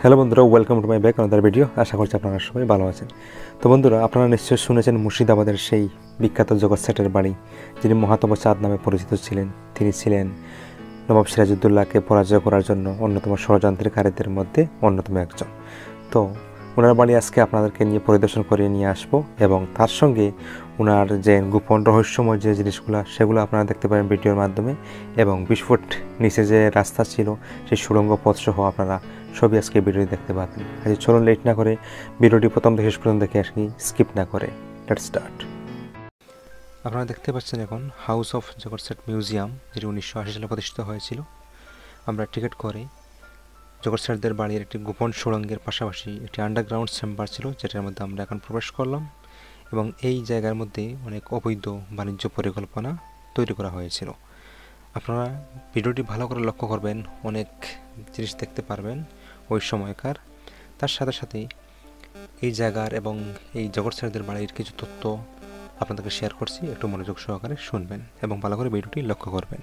Hello বন্ধুরা, welcome to my back another video. আশা করছি আপনারা সবাই ভালো আছেন। তো বন্ধুরা, আপনারা নিশ্চয়ই শুনেছেন মুর্শিদাবাদের সেই বিখ্যাত জগৎ শেঠের বাড়ি, যিনি মহাতব চাঁদ নামে পরিচিত ছিলেন। তিনি ছিলেন নবাব সিরাজউদ্দৌলাকে পরাজয় করার জন্য অন্যতম ষড়যন্ত্রকারীদের মধ্যে অন্যতম একজন। তো ওনার বাড়ি আজকে আপনাদেরকে নিয়ে পরিদর্শন করিয়ে নিয়ে আসবো, এবং তার সঙ্গে ওনার যে গোপন রহস্যময় যে জিনিসগুলো সেগুলো আপনারা দেখতে পাবেন ভিডিওর মাধ্যমে, এবং 20 ফুট নিচে যে রাস্তা ছিল সেই সুড়ঙ্গ পথ সহ আপনারা সবই আজকে ভিডিও দেখতে পাবেন। আজ চলুন লেট না করে ভিডিওটি প্রথম থেকে শেষ পর্যন্ত দেখে আসি, স্কিপ না করে। Let's start. আপনারা দেখতে পাচ্ছেন এখন হাউস অফ জগৎ শেঠ মিউজিয়াম, যেটি 1980 সালে প্রতিষ্ঠিত হয়েছিল। আমরা টিকিট করে জগৎ শেঠদের বাড়ির একটি গোপন সুড়ঙ্গের পাশাপাশি একটি আন্ডারগ্রাউন্ড চেম্বার ছিল, যেটার মধ্যে আমরা এখন প্রবেশ করলাম, এবং এই জায়গার মধ্যে অনেক অবৈধ বাণিজ্য পরিকল্পনা তৈরি করা হয়েছিল। আপনারা ভিডিওটি ভালো করে লক্ষ্য করবেন, অনেক জিনিস দেখতে পারবেন ওই সময়কার। তার সাথে সাথে এই জায়গার এবং এই জগৎ শেঠদের বাড়ির কিছু তথ্য আপনাদেরকে শেয়ার করছি, একটু মনোযোগ সহকারে শুনবেন এবং ভালো করে ভিডিওটি লক্ষ্য করবেন।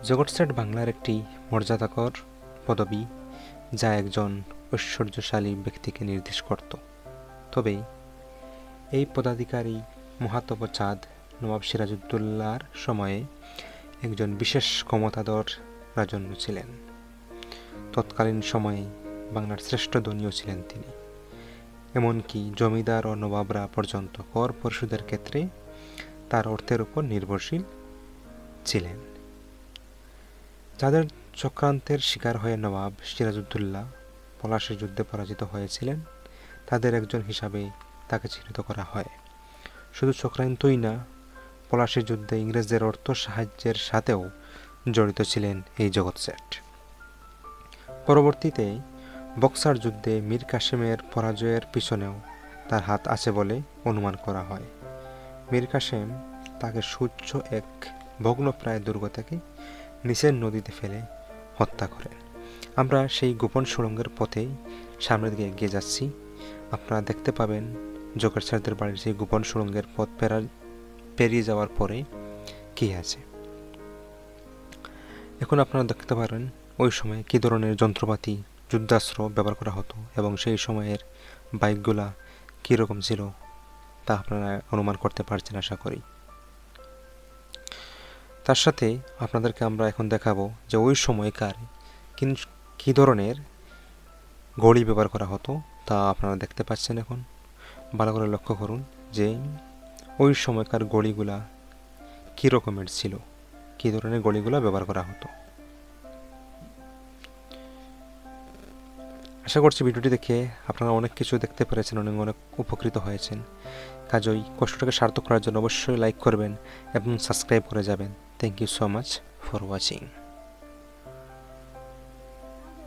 জগৎ শেঠ বাংলার একটি মর্যাদাকর পদবি, যা একজন ঐশ্বর্যশালী ব্যক্তিকে নির্দেশ করত। তবে এই পদাধিকারী মহাতব চাঁদ নবাব সিরাজউদ্দৌলার সময়ে একজন বিশেষ ক্ষমতাধর রাজন্য ছিলেন। তৎকালীন সময়ে বাংলার শ্রেষ্ঠ ধনীও ছিলেন তিনি। এমনকি জমিদার ও নবাবরা পর্যন্ত কর পরিশোধের ক্ষেত্রে তার অর্থের উপর নির্ভরশীল ছিলেন। যাদের চক্রান্তের শিকার হয়ে নবাব সিরাজউদ্দৌলা পলাশীর যুদ্ধে পরাজিত হয়েছিলেন, তাদের একজন হিসাবে তাকে চিহ্নিত করা হয়। শুধু চক্রান্তই না, পলাশীর যুদ্ধে ইংরেজদের অর্থ সাহায্যের সাথেও জড়িত ছিলেন এই জগৎ শেঠ। পরবর্তীতে বক্সার যুদ্ধে মীর কাসেমের পরাজয়ের পিছনেও তার হাত আছে বলে অনুমান করা হয়। মীর কাসেম তাকে সুউচ্চ এক ভগ্নপ্রায় দুর্গ থেকে নিচের নদীতে ফেলে হত্যা করেন। আমরা সেই গোপন সুড়ঙ্গের পথেই সামনের দিকে এগিয়ে যাচ্ছি। আপনারা দেখতে পাবেন জগৎ শেঠদের বাড়ির সেই গোপন সুড়ঙ্গের পথ পেরিয়ে যাওয়ার পরে কি আছে। এখন আপনারা দেখতে পারেন ওই সময় কী ধরনের যন্ত্রপাতি, যুদ্ধাস্ত্র ব্যবহার করা হতো, এবং সেই সময়ের বাইকগুলা কীরকম ছিল তা আপনারা অনুমান করতে পারছেন আশা করি। তার সাথে আপনাদেরকে আমরা এখন দেখাবো যে ওই সময়কার কী ধরনের ঘড়ি ব্যবহার করা হতো, তা আপনারা দেখতে পাচ্ছেন। এখন ভালো করে লক্ষ্য করুন যে ওই সময়কার ঘড়িগুলা কী রকমের ছিল, কী ধরনের ঘড়িগুলা ব্যবহার করা হতো। আশা করছি ভিডিওটি দেখে আপনারা অনেক কিছু দেখতে পেরেছেন, অনেক উপকৃত হয়েছেন। কাজেই কষ্টটাকে সার্থক করার জন্য অবশ্যই লাইক করবেন এবং সাবস্ক্রাইব করে যাবেন। Thank you so much for watching.